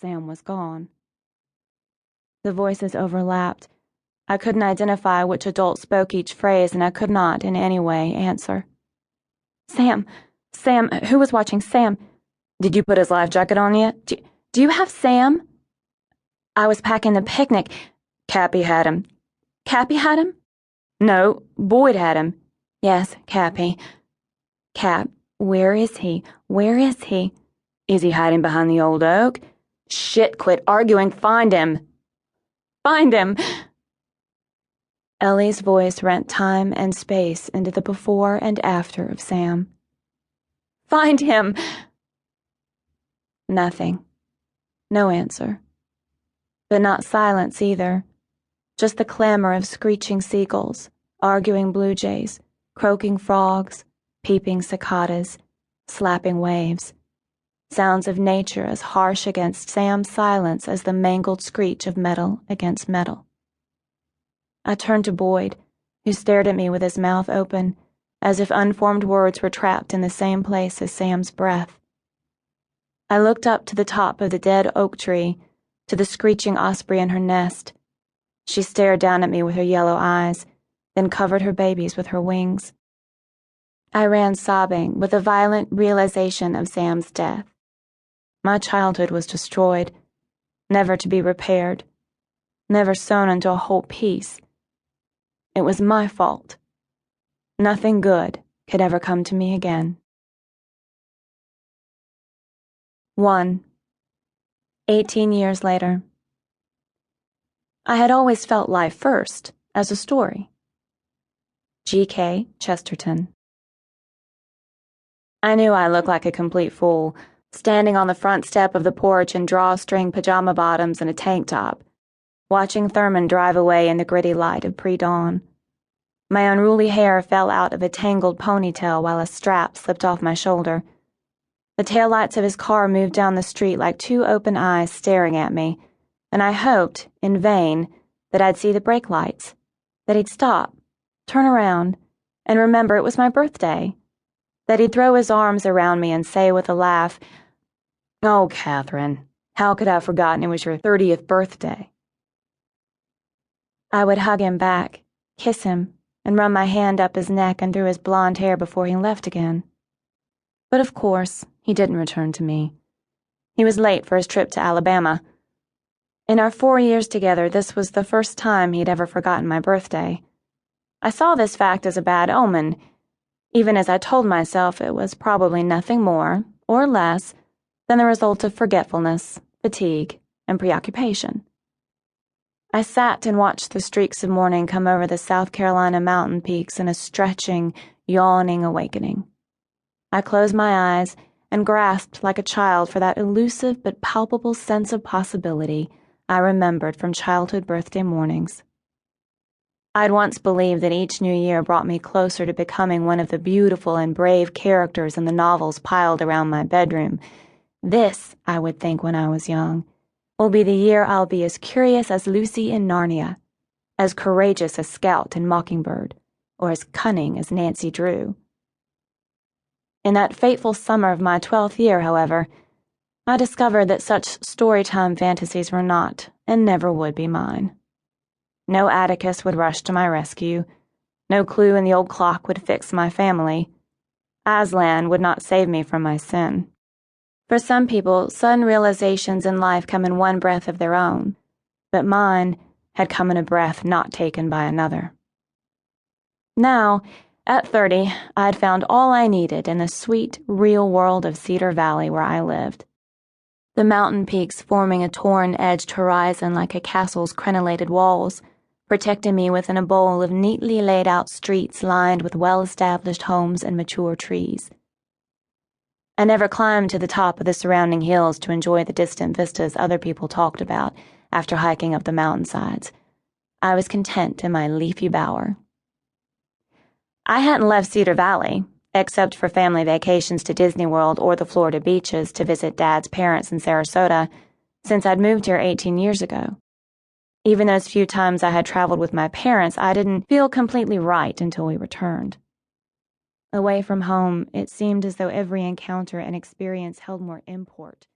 Sam was gone. The voices overlapped. I couldn't identify which adult spoke each phrase, and I could not, in any way, answer. Sam, who was watching Sam? Did you put his life jacket on yet? Do you have Sam? I was packing the picnic. Cappy had him. Cappy had him? No, Boyd had him. Yes, Cappy. Cap, where is he? Where is he? Is he hiding behind the old oak? Shit, quit arguing. Find him. Find him. Ellie's voice rent time and space into the before and after of Sam. Find him. Nothing. No answer. But not silence either. Just the clamor of screeching seagulls, arguing blue jays, croaking frogs, peeping cicadas, slapping waves. Sounds of nature as harsh against Sam's silence as the mangled screech of metal against metal. I turned to Boyd, who stared at me with his mouth open, as if unformed words were trapped in the same place as Sam's breath. I looked up to the top of the dead oak tree, to the screeching osprey in her nest. She stared down at me with her yellow eyes, then covered her babies with her wings. I ran sobbing with the violent realization of Sam's death. My childhood was destroyed, never to be repaired, never sewn into a whole piece. It was my fault. Nothing good could ever come to me again. 1. 18 years later. I had always felt life first, as a story. G.K. Chesterton. I knew I looked like a complete fool, standing on the front step of the porch in drawstring pajama bottoms and a tank top, watching Thurman drive away in the gritty light of pre-dawn. My unruly hair fell out of a tangled ponytail while a strap slipped off my shoulder. The taillights of his car moved down the street like two open eyes staring at me, and I hoped, in vain, that I'd see the brake lights, that he'd stop, turn around, and remember it was my birthday, that he'd throw his arms around me and say with a laugh, "Oh, Catherine, how could I have forgotten it was your 30th birthday?" I would hug him back, kiss him, and run my hand up his neck and through his blonde hair before he left again. But of course, he didn't return to me. He was late for his trip to Alabama. In our 4 years together, this was the first time he'd ever forgotten my birthday. I saw this fact as a bad omen, even as I told myself it was probably nothing more, or less, than the result of forgetfulness, fatigue, and preoccupation. I sat and watched the streaks of morning come over the South Carolina mountain peaks in a stretching, yawning awakening. I closed my eyes and grasped like a child for that elusive but palpable sense of possibility I remembered from childhood birthday mornings. I'd once believed that each new year brought me closer to becoming one of the beautiful and brave characters in the novels piled around my bedroom. This, I would think when I was young, will be the year I'll be as curious as Lucy in Narnia, as courageous as Scout in Mockingbird, or as cunning as Nancy Drew. In that fateful summer of my 12th year, however, I discovered that such storytime fantasies were not, and never would be mine. No Atticus would rush to my rescue. No clue in the old clock would fix my family. Aslan would not save me from my sin. For some people, sudden realizations in life come in one breath of their own, but mine had come in a breath not taken by another. Now, at 30, I had found all I needed in the sweet, real world of Cedar Valley where I lived. The mountain peaks forming a torn-edged horizon like a castle's crenellated walls, protecting me within a bowl of neatly laid-out streets lined with well-established homes and mature trees. I never climbed to the top of the surrounding hills to enjoy the distant vistas other people talked about after hiking up the mountainsides. I was content in my leafy bower. I hadn't left Cedar Valley, except for family vacations to Disney World or the Florida beaches to visit Dad's parents in Sarasota, since I'd moved here 18 years ago. Even those few times I had traveled with my parents, I didn't feel completely right until we returned. Away from home, it seemed as though every encounter and experience held more import,